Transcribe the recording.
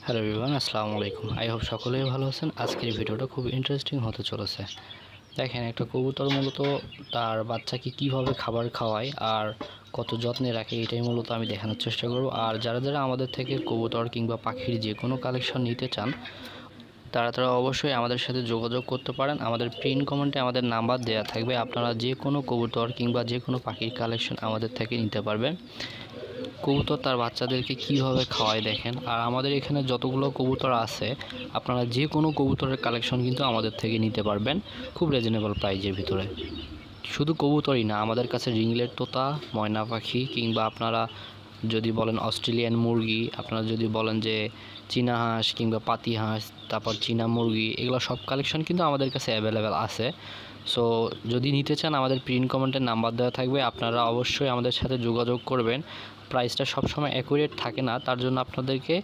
Hello everyone, আসসালামু আলাইকুম। I hope সকলেই ভালো আছেন। আজকের ভিডিওটা খুব ইন্টারেস্টিং হতে চলেছে। দেখেন, একটা কবুতর মূলত তার বাচ্চাকে কিভাবে খাবার খাওয়ায় আর কত যত্নে রাখে, এটাই মূলত আমি দেখানোর চেষ্টা করব। আর যারা যারা আমাদের থেকে কবুতর কিংবা পাখির যে কোনো কালেকশন নিতে চান, তারা অবশ্যই আমাদের সাথে যোগাযোগ করতে পারেন। আমাদের পিন কমেন্টে আমাদের নাম্বার দেওয়া থাকবে। আপনারা যে কোনো কবুতর কিংবা যে কোনো পাখির কালেকশন আমাদের থেকে নিতে পারবেন। কবুতর তার বাচ্চাদেরকে কীভাবে খাওয়ায় দেখেন। আর আমাদের এখানে যতগুলো কবুতর আছে, আপনারা যে কোনো কবুতরের কালেকশন কিন্তু আমাদের থেকে নিতে পারবেন খুব রিজনেবল প্রাইজের ভিতরে। শুধু কবুতরই না, আমাদের কাছে রিংলেট তোতা, ময়না পাখি, কিংবা আপনারা যদি বলেন অস্ট্রেলিয়ান মুরগি, আপনারা যদি বলেন যে চীনা হাঁস কিংবা পাতি হাঁস, তারপর চীনা মুরগি, এগুলো সব কালেকশন কিন্তু আমাদের কাছে অ্যাভেলেবেল আছে। সো যদি নিতে চান, আমাদের প্রিন্ট কমেন্টের নাম্বার দেওয়া থাকবে। আপনারা অবশ্যই আমাদের সাথে যোগাযোগ করবেন। প্রাইসটা সবসময় অ্যাকুরেট থাকে না, তার জন্য আপনাদেরকে